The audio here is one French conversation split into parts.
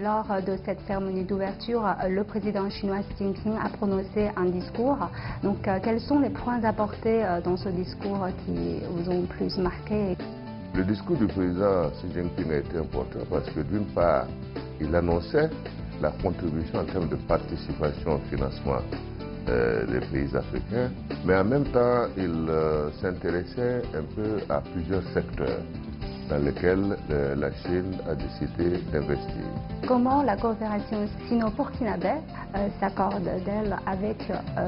lors de cette cérémonie d'ouverture, le président chinois Xi Jinping a prononcé un discours. Donc, quels sont les points apportés dans ce discours qui vous ont plus marqué? Le discours du président Xi Jinping a été important parce que d'une part, il annonçait la contribution en termes de participation au financement des pays africains, mais en même temps, il s'intéressait un peu à plusieurs secteurs dans lesquels la Chine a décidé d'investir. Comment la coopération sino-burkinabé s'accorde-t-elle avec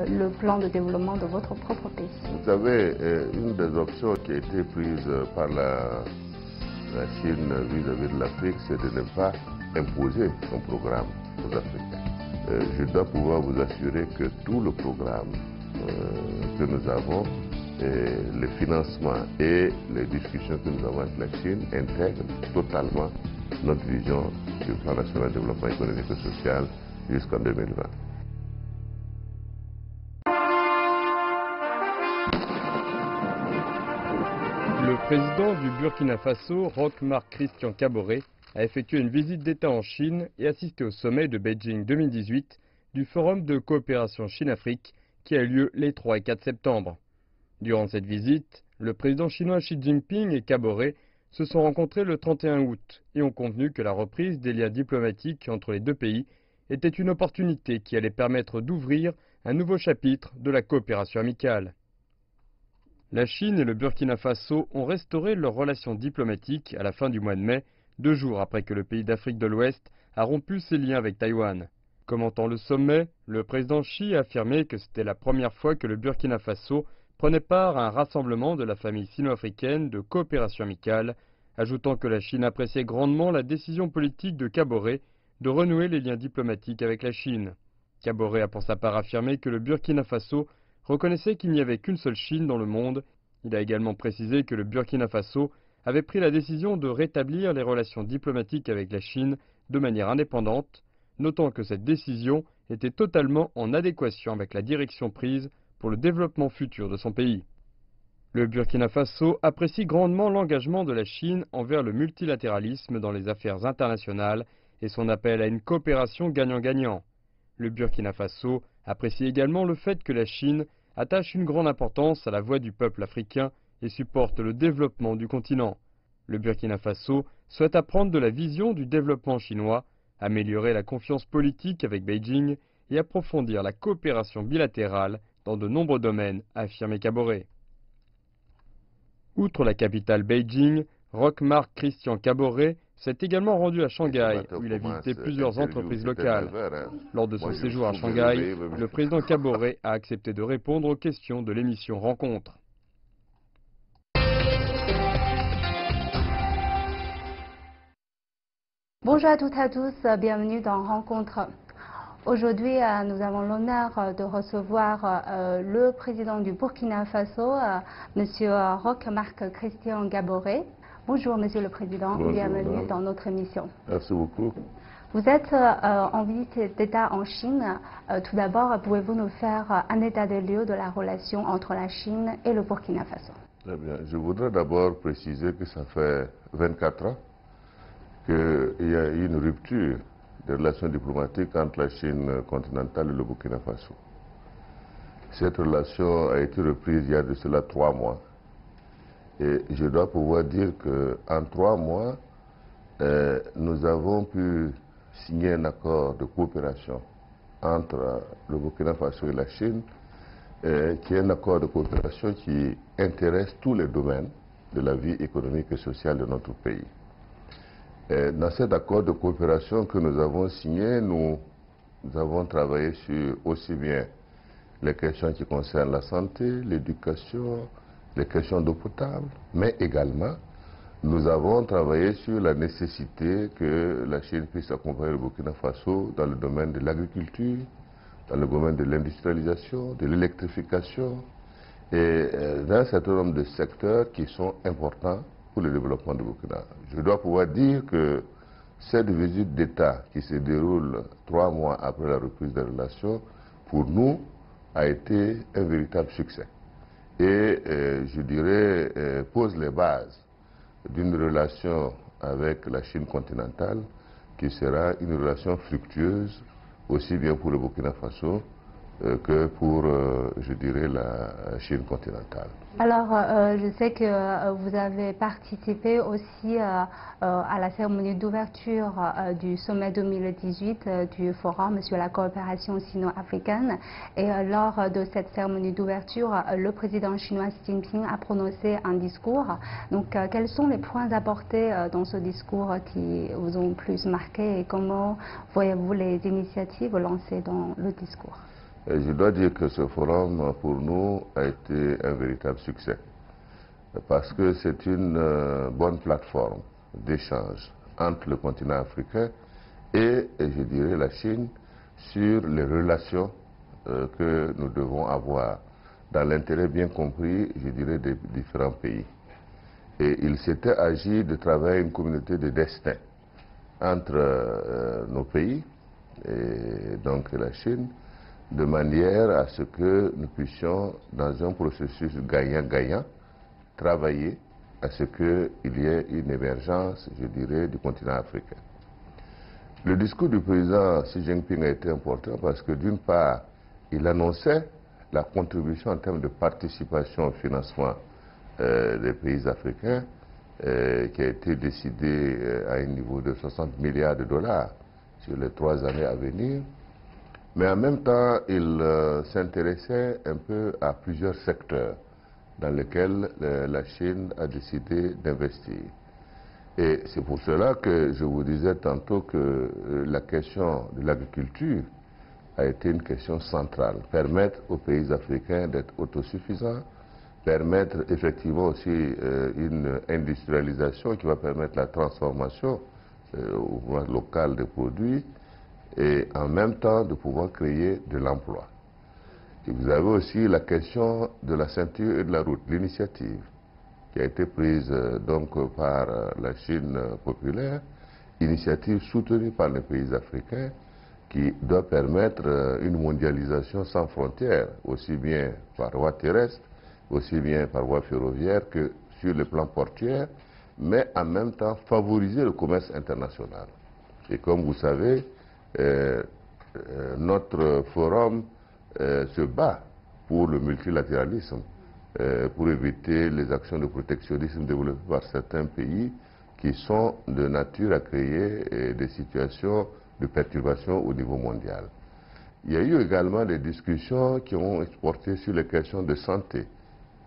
le plan de développement de votre propre pays? Vous savez, une des options qui a été prise par la Chine vis-à-vis de l'Afrique, c'est de ne pas imposer son programme aux Africains. Je dois pouvoir vous assurer que tout le programme que nous avons, le financement et les discussions que nous avons avec la Chine intègrent totalement notre vision du plan national de développement économique et social jusqu'en 2020. Le président du Burkina Faso, Roch-Marc Christian Kaboré, a effectué une visite d'État en Chine et assisté au sommet de Beijing 2018 du Forum de coopération Chine-Afrique qui a eu lieu les 3 et 4 septembre. Durant cette visite, le président chinois Xi Jinping et Kaboré se sont rencontrés le 31 août et ont convenu que la reprise des liens diplomatiques entre les deux pays était une opportunité qui allait permettre d'ouvrir un nouveau chapitre de la coopération amicale. La Chine et le Burkina Faso ont restauré leurs relations diplomatiques à la fin du mois de mai, 2 jours après que le pays d'Afrique de l'Ouest a rompu ses liens avec Taïwan. Commentant le sommet, le président Xi a affirmé que c'était la première fois que le Burkina Faso prenait part à un rassemblement de la famille sino-africaine de coopération amicale, ajoutant que la Chine appréciait grandement la décision politique de Kaboré de renouer les liens diplomatiques avec la Chine. Kaboré a pour sa part affirmé que le Burkina Faso reconnaissait qu'il n'y avait qu'une seule Chine dans le monde. Il a également précisé que le Burkina Faso avait pris la décision de rétablir les relations diplomatiques avec la Chine de manière indépendante, notant que cette décision était totalement en adéquation avec la direction prise pour le développement futur de son pays. Le Burkina Faso apprécie grandement l'engagement de la Chine envers le multilatéralisme dans les affaires internationales et son appel à une coopération gagnant-gagnant. Le Burkina Faso apprécie également le fait que la Chine attache une grande importance à la voix du peuple africain et supporte le développement du continent. Le Burkina Faso souhaite apprendre de la vision du développement chinois, améliorer la confiance politique avec Beijing et approfondir la coopération bilatérale dans de nombreux domaines, a affirmé Kaboré. Outre la capitale Beijing, Roch-Marc Christian Kaboré s'est également rendu à Shanghai, où il a visité plusieurs entreprises locales. Lors de son séjour à Shanghai, le président Kaboré a accepté de répondre aux questions de l'émission Rencontre. Bonjour à toutes et à tous, bienvenue dans Rencontre. Aujourd'hui, nous avons l'honneur de recevoir le président du Burkina Faso, Monsieur Roch-Marc Christian Kaboré. Bonjour Monsieur le Président, bonjour, bienvenue dans notre émission. Merci beaucoup. Vous êtes en visite d'État en Chine. Tout d'abord, pouvez-vous nous faire un état des lieux de la relation entre la Chine et le Burkina Faso? Très bien. Je voudrais d'abord préciser que ça fait 24 ans qu'il y a eu une rupture des relations diplomatiques entre la Chine continentale et le Burkina Faso. Cette relation a été reprise il y a de cela 3 mois. Et je dois pouvoir dire qu'en 3 mois, nous avons pu signer un accord de coopération entre le Burkina Faso et la Chine, qui est un accord de coopération qui intéresse tous les domaines de la vie économique et sociale de notre pays. Dans cet accord de coopération que nous avons signé, nous avons travaillé sur aussi bien les questions qui concernent la santé, l'éducation, les questions d'eau potable, mais également nous avons travaillé sur la nécessité que la Chine puisse accompagner le Burkina Faso dans le domaine de l'agriculture, dans le domaine de l'industrialisation, de l'électrification et dans un certain nombre de secteurs qui sont importants pour le développement du Burkina. Je dois pouvoir dire que cette visite d'État qui se déroule 3 mois après la reprise des relations, pour nous, a été un véritable succès. Et je dirais, pose les bases d'une relation avec la Chine continentale qui sera une relation fructueuse aussi bien pour le Burkina Faso que pour, je dirais, la Chine continentale. Alors, je sais que vous avez participé aussi à la cérémonie d'ouverture du sommet 2018 du Forum sur la coopération sino-africaine. Et lors de cette cérémonie d'ouverture, le président chinois Xi Jinping a prononcé un discours. Donc, quels sont les points apportés dans ce discours qui vous ont plus marqué et comment voyez-vous les initiatives lancées dans le discours? Je dois dire que ce forum, pour nous, a été un véritable succès, parce que c'est une bonne plateforme d'échange entre le continent africain et, je dirais, la Chine sur les relations que nous devons avoir dans l'intérêt bien compris, je dirais, des différents pays. Et il s'était agi de travailler une communauté de destin entre nos pays et donc la Chine, de manière à ce que nous puissions, dans un processus gagnant-gagnant, travailler à ce qu'il y ait une émergence, je dirais, du continent africain. Le discours du président Xi Jinping a été important parce que, d'une part, il annonçait la contribution en termes de participation au financement des pays africains, qui a été décidé à un niveau de 60 milliards de dollars sur les 3 années à venir. Mais en même temps, il s'intéressait un peu à plusieurs secteurs dans lesquels la Chine a décidé d'investir. Et c'est pour cela que je vous disais tantôt que la question de l'agriculture a été une question centrale. Permettre aux pays africains d'être autosuffisants, permettre effectivement aussi une industrialisation qui va permettre la transformation au niveau local des produits, et en même temps de pouvoir créer de l'emploi. Et vous avez aussi la question de la ceinture et de la route, l'initiative qui a été prise donc par la Chine populaire, initiative soutenue par les pays africains qui doit permettre une mondialisation sans frontières, aussi bien par voie terrestre, aussi bien par voie ferroviaire que sur le plan portuaire, mais en même temps favoriser le commerce international. Et comme vous savez, notre forum se bat pour le multilatéralisme, pour éviter les actions de protectionnisme développées par certains pays qui sont de nature à créer des situations de perturbation au niveau mondial. Il y a eu également des discussions qui ont porté sur les questions de santé,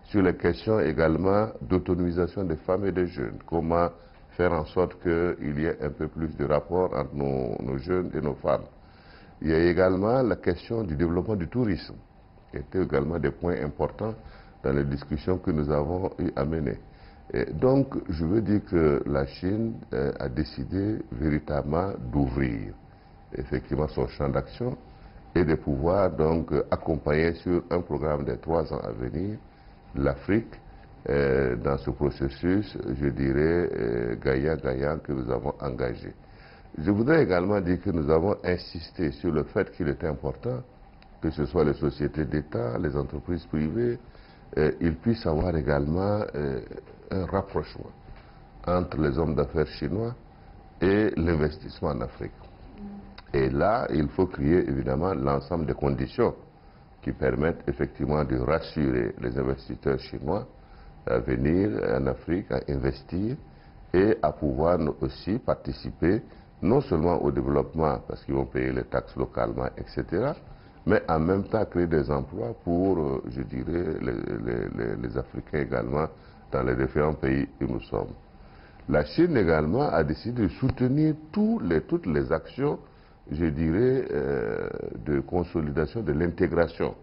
sur les questions également d'autonomisation des femmes et des jeunes, comment faire en sorte qu'il y ait un peu plus de rapport entre nos jeunes et nos femmes. Il y a également la question du développement du tourisme, qui était également des points importants dans les discussions que nous avons eu à mener. Et donc, je veux dire que la Chine a décidé véritablement d'ouvrir effectivement son champ d'action et de pouvoir donc accompagner sur un programme de 3 ans à venir l'Afrique dans ce processus, je dirais, gagnant-gagnant que nous avons engagé. Je voudrais également dire que nous avons insisté sur le fait qu'il était important que ce soit les sociétés d'État, les entreprises privées, ils puissent avoir également un rapprochement entre les hommes d'affaires chinois et l'investissement en Afrique. Et là, il faut créer évidemment l'ensemble des conditions qui permettent effectivement de rassurer les investisseurs chinois à venir en Afrique, à investir et à pouvoir aussi participer non seulement au développement, parce qu'ils vont payer les taxes localement, etc., mais en même temps créer des emplois pour, je dirais, les Africains également dans les différents pays où nous sommes. La Chine également a décidé de soutenir toutes les actions, je dirais, de consolidation de l'intégration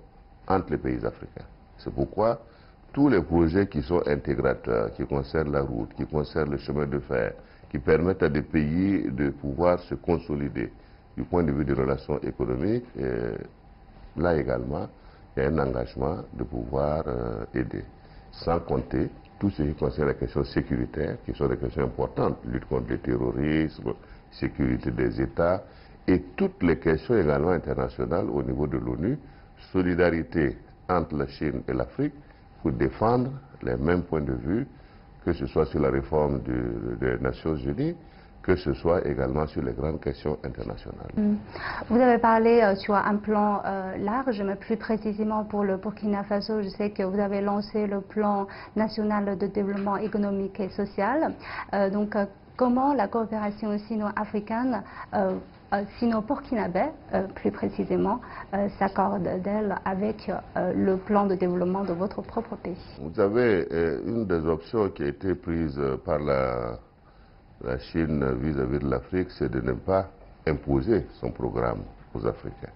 entre les pays africains. C'est pourquoi tous les projets qui sont intégrateurs, qui concernent la route, qui concernent le chemin de fer, qui permettent à des pays de pouvoir se consolider du point de vue des relations économiques, là également, il y a un engagement de pouvoir aider. Sans compter tout ce qui concerne les questions sécuritaires, qui sont des questions importantes, lutte contre le terrorisme, sécurité des États, et toutes les questions également internationales au niveau de l'ONU, solidarité entre la Chine et l'Afrique pour défendre les mêmes points de vue, que ce soit sur la réforme des Nations Unies, que ce soit également sur les grandes questions internationales. Vous avez parlé sur un plan large, mais plus précisément pour le Burkina Faso, je sais que vous avez lancé le plan national de développement économique et social. Comment la coopération sino-africaine, sino-burkinabé plus précisément, s'accorde-t-elle avec le plan de développement de votre propre pays? Vous avez une des options qui a été prise par la Chine vis-à-vis de l'Afrique, c'est de ne pas imposer son programme aux Africains.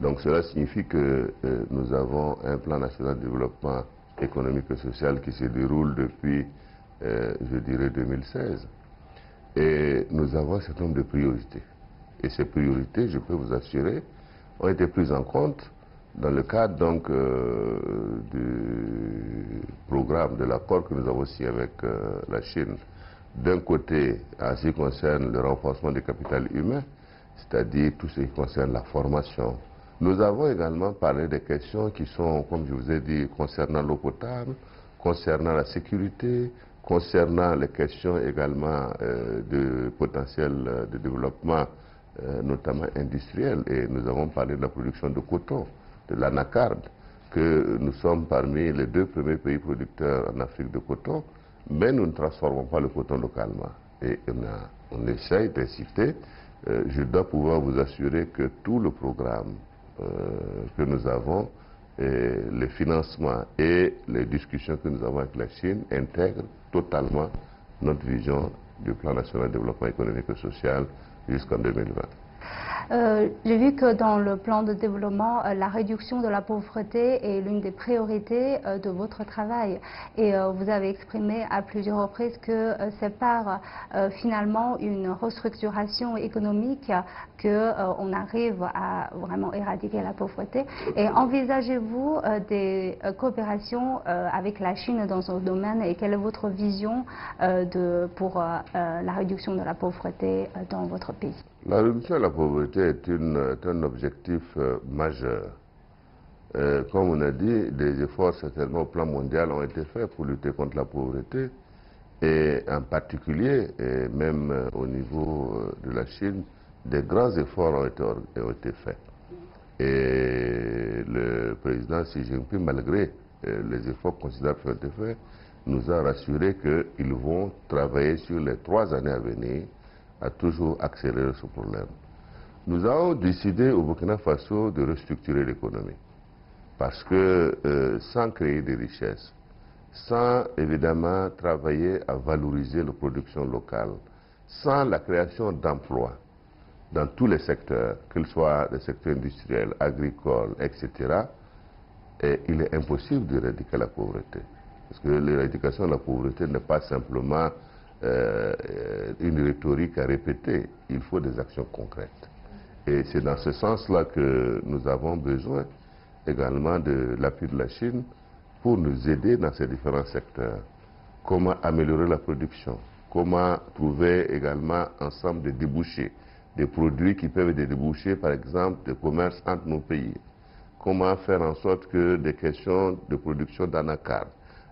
Donc cela signifie que nous avons un plan national de développement économique et social qui se déroule depuis, je dirais, 2016. Et nous avons un certain nombre de priorités. Et ces priorités, je peux vous assurer, ont été prises en compte dans le cadre donc du programme, de l'accord que nous avons signé avec la Chine. D'un côté, en ce qui concerne le renforcement du capital humain, c'est-à-dire tout ce qui concerne la formation. Nous avons également parlé des questions qui sont, comme je vous ai dit, concernant l'eau potable, concernant la sécurité, concernant les questions également de potentiel de développement, notamment industriel. Et nous avons parlé de la production de coton, de l'anacarde, que nous sommes parmi les 2 premiers pays producteurs en Afrique de coton, mais nous ne transformons pas le coton localement. Et on essaye d'inciter. Je dois pouvoir vous assurer que tout le programme que nous avons, les financements et les discussions que nous avons avec la Chine intègrent totalement notre vision du plan national de développement économique et social jusqu'en 2020. J'ai vu que dans le plan de développement, la réduction de la pauvreté est l'une des priorités de votre travail. Et vous avez exprimé à plusieurs reprises que c'est par finalement une restructuration économique qu'on arrive à vraiment éradiquer la pauvreté. Et envisagez-vous des coopérations avec la Chine dans ce domaine et quelle est votre vision pour la réduction de la pauvreté dans votre pays? La réduction de la pauvreté est un objectif majeur. Comme on a dit, des efforts certainement au plan mondial ont été faits pour lutter contre la pauvreté et en particulier, et même au niveau de la Chine, des grands efforts ont été faits. Et le président Xi Jinping, malgré les efforts considérables qui ont été faits, nous a rassuré qu'ils vont travailler sur les 3 années à venir à toujours accélérer ce problème. Nous avons décidé au Burkina Faso de restructurer l'économie parce que sans créer des richesses, sans évidemment travailler à valoriser la production locale, sans la création d'emplois dans tous les secteurs, qu'ils soient des secteurs industriels, agricoles, etc., il est impossible d'éradiquer la pauvreté. Parce que l'éradication de la pauvreté n'est pas simplement une rhétorique à répéter, il faut des actions concrètes. Et c'est dans ce sens-là que nous avons besoin également de l'appui de la Chine pour nous aider dans ces différents secteurs. Comment améliorer la production, comment trouver également ensemble des débouchés, des produits qui peuvent être des débouchés par exemple de commerce entre nos pays. Comment faire en sorte que des questions de production d'anacarde,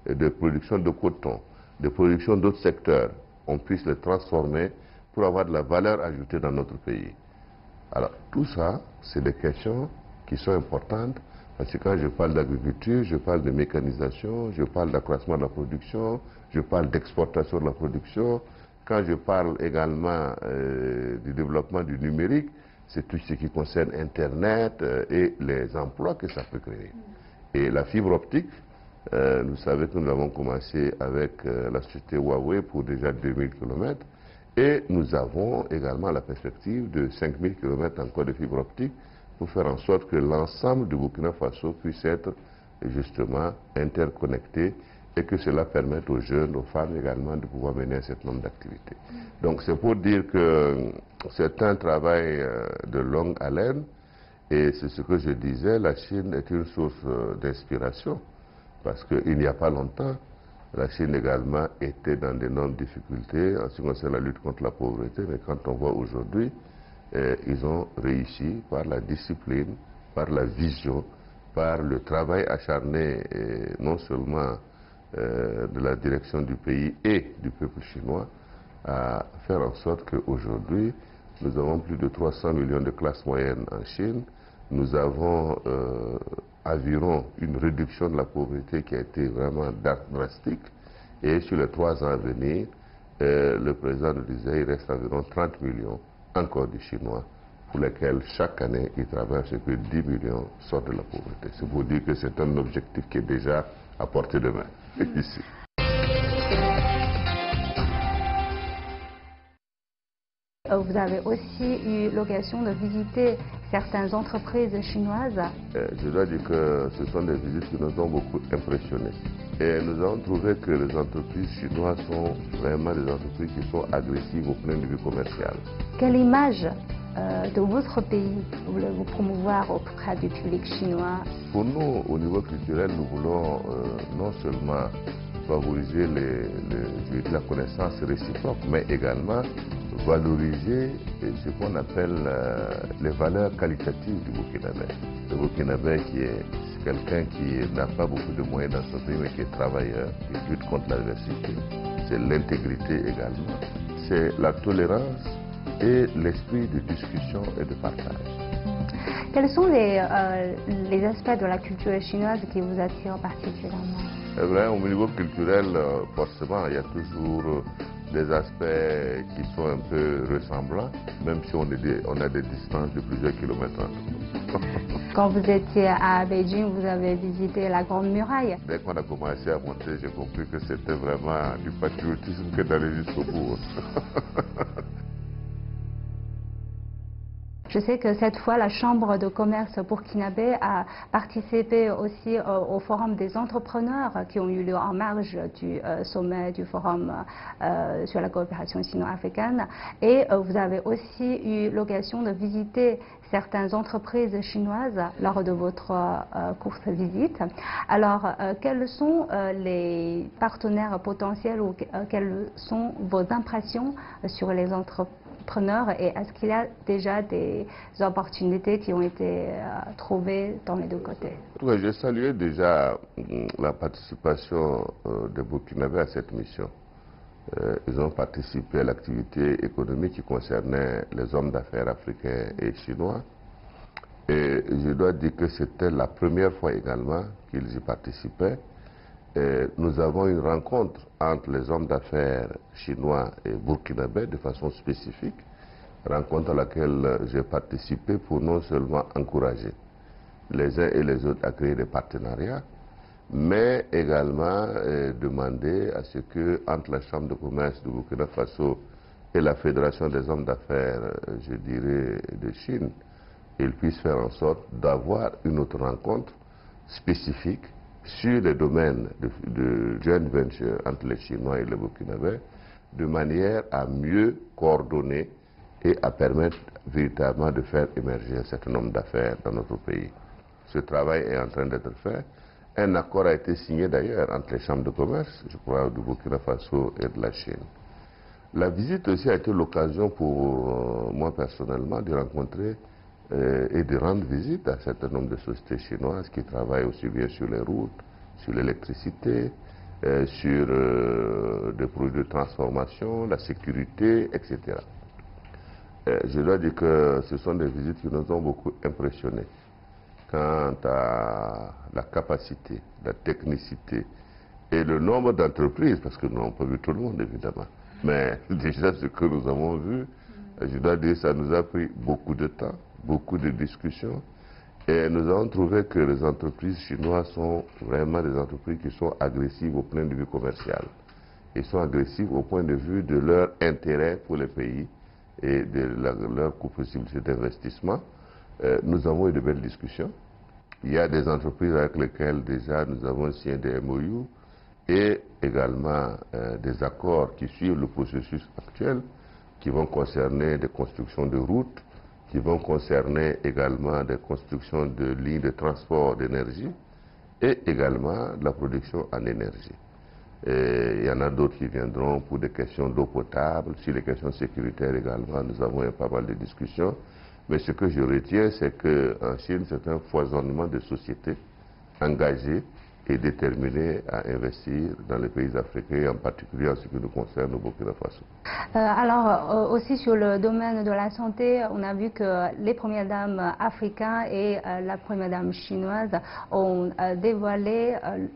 de production de coton, de production d'autres secteurs, on puisse les transformer pour avoir de la valeur ajoutée dans notre pays. Alors tout ça, c'est des questions qui sont importantes parce que quand je parle d'agriculture, je parle de mécanisation, je parle d'accroissement de la production, je parle d'exportation de la production. Quand je parle également du développement du numérique, c'est tout ce qui concerne Internet et les emplois que ça peut créer. Et la fibre optique, vous savez que nous avons commencé avec la société Huawei pour déjà 2000 km et nous avons également la perspective de 5000 km encore de fibre optique pour faire en sorte que l'ensemble du Burkina Faso puisse être justement interconnecté et que cela permette aux jeunes, aux femmes également de pouvoir mener un certain nombre d'activités. Donc c'est pour dire que c'est un travail de longue haleine et c'est ce que je disais, la Chine est une source d'inspiration. Parce qu'il n'y a pas longtemps, la Chine également était dans d'énormes difficultés en ce qui concerne la lutte contre la pauvreté, mais quand on voit aujourd'hui, ils ont réussi par la discipline, par la vision, par le travail acharné, non seulement de la direction du pays et du peuple chinois, à faire en sorte qu'aujourd'hui, nous avons plus de 300 millions de classes moyennes en Chine. Nous avons environ une réduction de la pauvreté qui a été vraiment drastique. Et sur les 3 ans à venir, le président nous disait qu'il reste environ 30 millions encore de Chinois pour lesquels chaque année il travaille ce que 10 millions sortent de la pauvreté. C'est pour dire que c'est un objectif qui est déjà à portée de main ici. Vous avez aussi eu l'occasion de visiter certaines entreprises chinoises. Je dois dire que ce sont des visites qui nous ont beaucoup impressionnés. Et nous avons trouvé que les entreprises chinoises sont vraiment des entreprises qui sont agressives au point de vue commercial. Quelle image de votre pays voulez-vous promouvoir auprès du public chinois? Pour nous, au niveau culturel, nous voulons non seulement favoriser la connaissance réciproque, mais également valoriser ce qu'on appelle les valeurs qualitatives du Burkinabé. Le Burkinabé qui est quelqu'un qui n'a pas beaucoup de moyens dans son pays, mais qui est travailleur, qui lutte contre l'adversité. C'est l'intégrité également. C'est la tolérance et l'esprit de discussion et de partage. Quels sont les aspects de la culture chinoise qui vous attirent particulièrement? C'est vrai, au niveau culturel, forcément, il y a toujours des aspects qui sont un peu ressemblants, même si on a des distances de plusieurs kilomètres entre nous. Quand vous étiez à Beijing, vous avez visité la Grande Muraille. Dès qu'on a commencé à monter, j'ai compris que c'était vraiment du patriotisme que d'aller jusqu'au bout. Je sais que cette fois, la Chambre de commerce burkinabé a participé aussi au Forum des entrepreneurs qui ont eu lieu en marge du sommet du Forum sur la coopération sino-africaine. Et vous avez aussi eu l'occasion de visiter certaines entreprises chinoises lors de votre courte visite. Alors, quels sont les partenaires potentiels ou quelles sont vos impressions sur les entreprises et est-ce qu'il y a déjà des opportunités qui ont été trouvées dans les deux côtés? Oui, j'ai salué déjà la participation des Burkinabés à cette mission. Ils ont participé à l'activité économique qui concernait les hommes d'affaires africains et chinois. Et je dois dire que c'était la première fois également qu'ils y participaient. Et nous avons une rencontre entre les hommes d'affaires chinois et burkinabés de façon spécifique, rencontre à laquelle j'ai participé pour non seulement encourager les uns et les autres à créer des partenariats, mais également demander à ce que, entre la Chambre de commerce du Burkina Faso et la Fédération des hommes d'affaires, je dirais, de Chine, ils puissent faire en sorte d'avoir une autre rencontre spécifique sur les domaines de joint venture entre les Chinois et les Burkinabés, de manière à mieux coordonner et à permettre véritablement de faire émerger un certain nombre d'affaires dans notre pays. Ce travail est en train d'être fait. Un accord a été signé d'ailleurs entre les chambres de commerce, je crois, du Burkina Faso et de la Chine. La visite aussi a été l'occasion pour moi personnellement de rencontrer et de rendre visite à un certain nombre de sociétés chinoises qui travaillent aussi bien sur les routes, sur l'électricité, sur des produits de transformation, la sécurité, etc. Je dois dire que ce sont des visites qui nous ont beaucoup impressionnés quant à la capacité, la technicité et le nombre d'entreprises, parce que nous n'avons pas vu tout le monde évidemment, mais déjà ce que nous avons vu, je dois dire que ça nous a pris beaucoup de temps, beaucoup de discussions, et nous avons trouvé que les entreprises chinoises sont vraiment des entreprises qui sont agressives au point de vue commercial. Ils sont agressives au point de vue de leur intérêt pour les pays et de leur possibilité d'investissement. Nous avons eu de belles discussions. Il y a des entreprises avec lesquelles déjà nous avons signé des MOU et également des accords qui suivent le processus actuel, qui vont concerner des constructions de routes, qui vont concerner également des constructions de lignes de transport d'énergie et également de la production en énergie. Et il y en a d'autres qui viendront pour des questions d'eau potable, sur les questions sécuritaires également, nous avons eu pas mal de discussions. Mais ce que je retiens, c'est qu'en Chine, c'est un foisonnement de sociétés engagées est déterminé à investir dans les pays africains, en particulier en ce qui nous concerne au Burkina Faso. Alors, aussi sur le domaine de la santé, on a vu que les premières dames africaines et la première dame chinoise ont dévoilé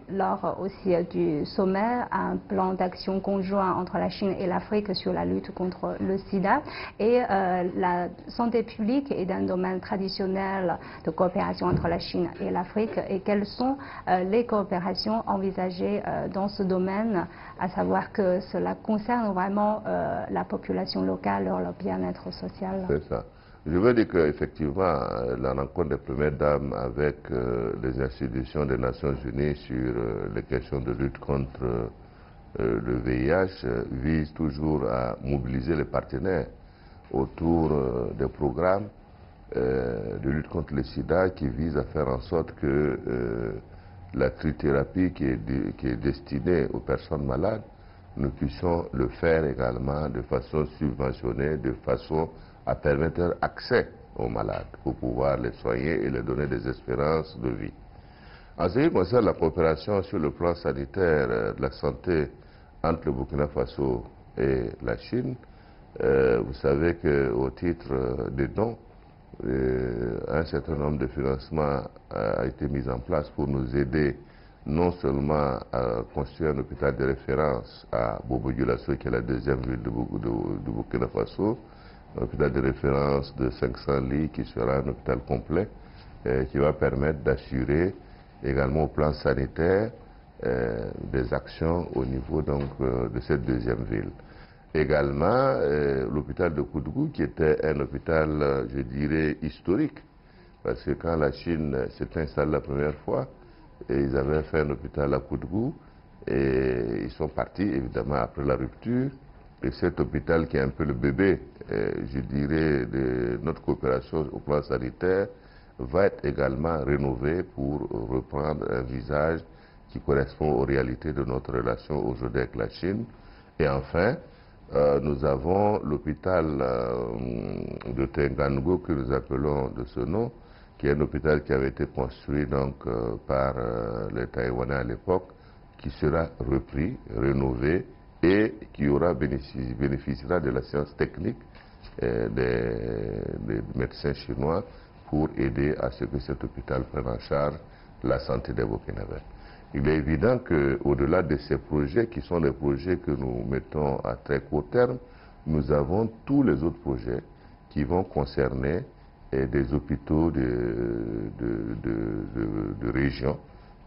lors aussi du sommet un plan d'action conjoint entre la Chine et l'Afrique sur la lutte contre le sida. Et la santé publique est un domaine traditionnel de coopération entre la Chine et l'Afrique. Et quelles sont les coopérations envisagées dans ce domaine, à savoir que cela concerne vraiment la population locale, leur bien-être social? C'est ça. Je veux dire qu'effectivement, la rencontre des premières dames avec les institutions des Nations Unies sur les questions de lutte contre le VIH vise toujours à mobiliser les partenaires autour des programmes de lutte contre le sida qui visent à faire en sorte que la trithérapie qui est destinée aux personnes malades, nous puissions le faire également de façon subventionnée, de façon à permettre leur accès aux malades pour pouvoir les soigner et leur donner des espérances de vie. En ce qui concerne la coopération sur le plan sanitaire de la santé entre le Burkina Faso et la Chine, vous savez qu'au titre des dons, un certain nombre de financements a été mis en place pour nous aider non seulement à construire un hôpital de référence à Bobo-Dioulasso, qui est la deuxième ville de Burkina Faso, un hôpital de référence de 500 lits qui sera un hôpital complet, qui va permettre d'assurer également au plan sanitaire des actions au niveau donc, de cette deuxième ville. Également, l'hôpital de Koudgou, qui était un hôpital, je dirais, historique, parce que quand la Chine s'est installée la première fois, ils avaient fait un hôpital à Koudgou, et ils sont partis, évidemment, après la rupture. Et cet hôpital, qui est un peu le bébé, je dirais, de notre coopération au plan sanitaire, va être également rénové pour reprendre un visage qui correspond aux réalités de notre relation aujourd'hui avec la Chine. Et enfin, nous avons l'hôpital de Tengango, que nous appelons de ce nom, qui est un hôpital qui avait été construit donc, par les Taïwanais à l'époque, qui sera repris, rénové et qui bénéficiera de la science technique des médecins chinois pour aider à ce que cet hôpital prenne en charge la santé des Burkinabés. Il est évident qu'au-delà de ces projets, qui sont des projets que nous mettons à très court terme, nous avons tous les autres projets qui vont concerner des hôpitaux de région,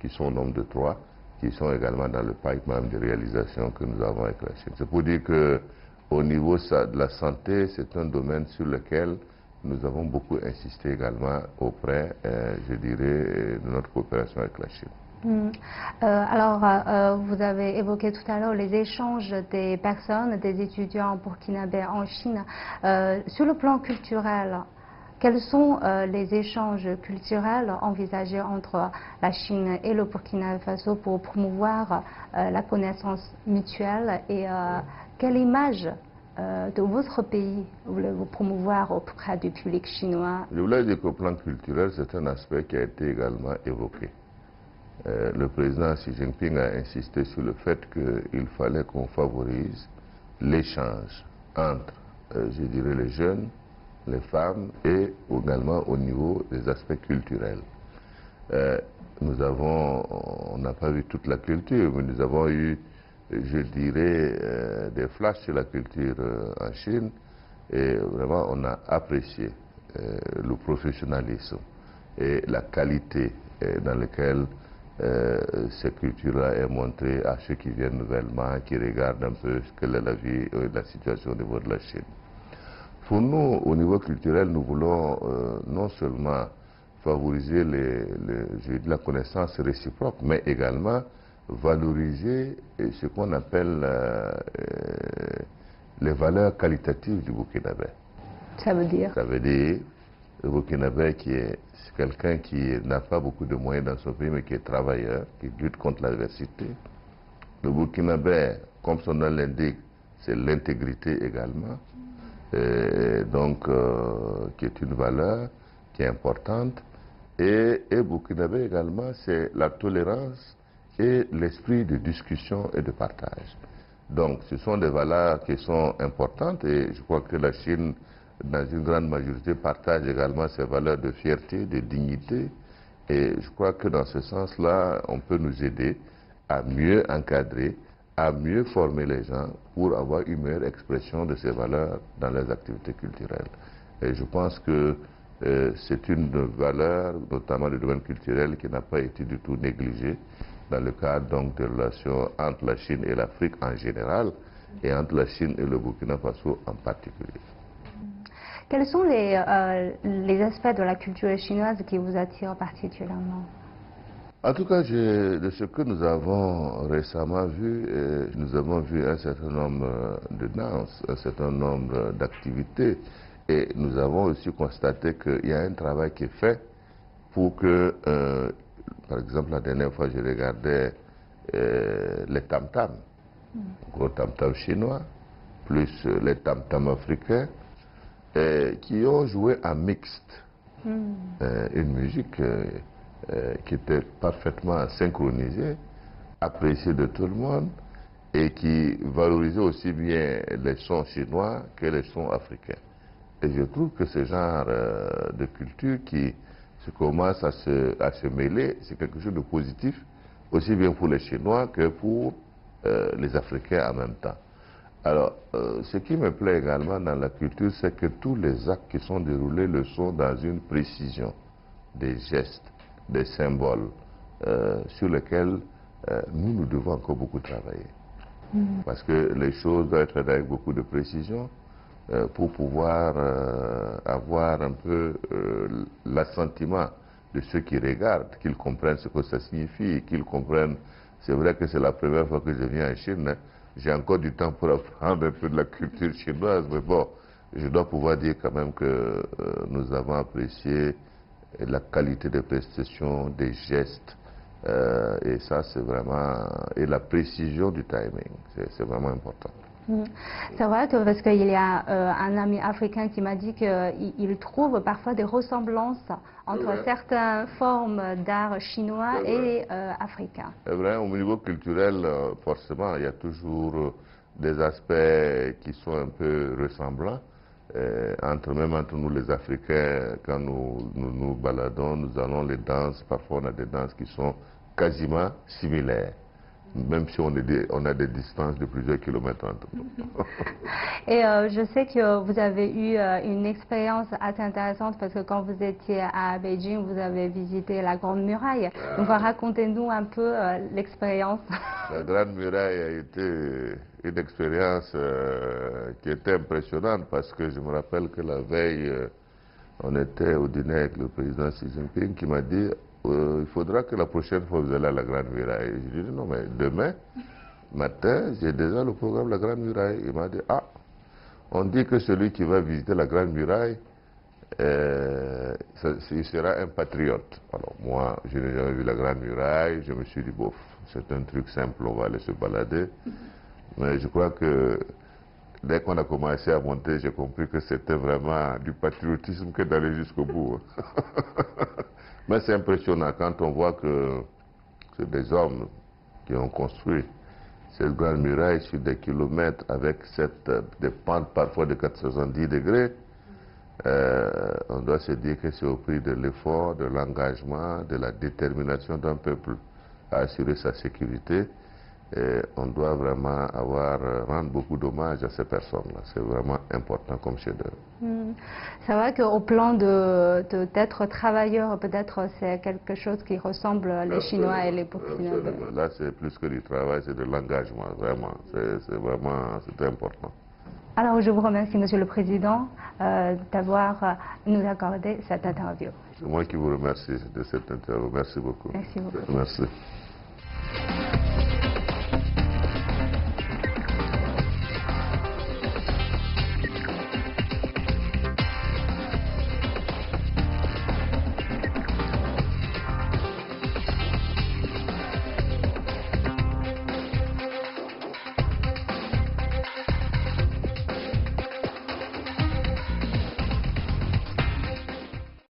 qui sont au nombre de 3, qui sont également dans le pipeline de réalisation que nous avons avec la Chine. C'est pour dire qu'au niveau de la santé, c'est un domaine sur lequel nous avons beaucoup insisté également auprès, je dirais, de notre coopération avec la Chine. Alors, vous avez évoqué tout à l'heure les échanges des personnes, des étudiants burkinabés en Chine. Sur le plan culturel, quels sont les échanges culturels envisagés entre la Chine et le Burkina Faso pour promouvoir la connaissance mutuelle et quelle image de votre pays voulez-vous promouvoir auprès du public chinois? Je voulais dire qu'au plan culturel, c'est un aspect qui a été également évoqué. Le président Xi Jinping a insisté sur le fait qu'il fallait qu'on favorise l'échange entre, je dirais, les jeunes, les femmes et également au niveau des aspects culturels. On n'a pas vu toute la culture, mais nous avons eu, je dirais, des flashs sur la culture en Chine et vraiment on a apprécié le professionnalisme et la qualité dans laquelle cette culture-là est montrée à ceux qui viennent nouvellement, qui regardent un peu ce que est la vie et la situation au niveau de la Chine. Pour nous, au niveau culturel, nous voulons non seulement favoriser la connaissance réciproque, mais également valoriser ce qu'on appelle les valeurs qualitatives du Burkinabé. Ça veut dire? Ça veut dire le Burkinabé qui est quelqu'un qui n'a pas beaucoup de moyens dans son pays, mais qui est travailleur, qui lutte contre l'adversité. Le Burkinabé, comme son nom l'indique, c'est l'intégrité également. Donc, qui est une valeur qui est importante. Et Burkinabé également, c'est la tolérance et l'esprit de discussion et de partage. Donc ce sont des valeurs qui sont importantes et je crois que la Chine, dans une grande majorité, partage également ces valeurs de fierté, de dignité. Et je crois que dans ce sens-là, on peut nous aider à mieux encadrer, à mieux former les gens pour avoir une meilleure expression de ces valeurs dans les activités culturelles. Et je pense que c'est une valeur, notamment le domaine culturel, qui n'a pas été du tout négligée dans le cadre donc des relations entre la Chine et l'Afrique en général et entre la Chine et le Burkina Faso en particulier. Quels sont les aspects de la culture chinoise qui vous attirent particulièrement? En tout cas, de ce que nous avons récemment vu, nous avons vu un certain nombre de danses, un certain nombre d'activités, et nous avons aussi constaté qu'il y a un travail qui est fait pour que, par exemple, la dernière fois, je regardais les tam-tams, gros tam-tams chinois, plus les tam-tams africains, qui ont joué en mixte, une musique qui était parfaitement synchronisée, appréciée de tout le monde et qui valorisait aussi bien les sons chinois que les sons africains. Et je trouve que ce genre de culture qui commence à se mêler, c'est quelque chose de positif, aussi bien pour les Chinois que pour les Africains en même temps. Alors, ce qui me plaît également dans la culture, c'est que tous les actes qui sont déroulés le sont dans une précision des gestes, des symboles sur lesquels nous devons encore beaucoup travailler. Parce que les choses doivent être faites avec beaucoup de précision pour pouvoir avoir un peu l'assentiment de ceux qui regardent, qu'ils comprennent ce que ça signifie, qu'ils comprennent. C'est vrai que c'est la première fois que je viens en Chine, hein. J'ai encore du temps pour apprendre un peu de la culture chinoise, mais bon, je dois pouvoir dire quand même que nous avons apprécié la qualité des prestations, des gestes, et ça c'est vraiment, et la précision du timing, c'est vraiment important. C'est vrai que parce qu'il y a un ami africain qui m'a dit qu'il trouve parfois des ressemblances entre certaines formes d'art chinois et africains. C'est vrai, au niveau culturel, forcément, il y a toujours des aspects qui sont un peu ressemblants. Même entre nous les Africains, quand nous baladons, nous allons les danses, parfois on a des danses qui sont quasiment similaires. Même si on a des distances de plusieurs kilomètres entre nous. Et je sais que vous avez eu une expérience assez intéressante parce que quand vous étiez à Beijing, vous avez visité la Grande Muraille. Donc racontez-nous un peu l'expérience. La Grande Muraille a été une expérience qui était impressionnante parce que je me rappelle que la veille, on était au dîner avec le président Xi Jinping qui m'a dit il faudra que la prochaine fois vous allez à la Grande Muraille. Je lui ai dit non, mais demain matin, j'ai déjà le programme de la Grande Muraille. Il m'a dit ah, on dit que celui qui va visiter la Grande Muraille, il sera un patriote. Alors moi, je n'ai jamais vu la Grande Muraille, je me suis dit bof, c'est un truc simple, on va aller se balader. Mais je crois que dès qu'on a commencé à monter, j'ai compris que c'était vraiment du patriotisme que d'aller jusqu'au bout. Mais c'est impressionnant quand on voit que c'est des hommes qui ont construit cette grande muraille sur des kilomètres avec des pentes parfois de 470 degrés. On doit se dire que c'est au prix de l'effort, de l'engagement, de la détermination d'un peuple à assurer sa sécurité. Et on doit vraiment rendre beaucoup d'hommage à ces personnes-là. C'est vraiment important comme chef-d'œuvre. C'est vrai qu'au plan d'être travailleur, peut-être c'est quelque chose qui ressemble les Chinois et les Burkinabés. Là, c'est plus que du travail, c'est de l'engagement, vraiment. C'est important. Alors, je vous remercie, Monsieur le Président, d'avoir nous accordé cette interview. C'est moi qui vous remercie de cette interview. Merci beaucoup. Merci beaucoup. Merci.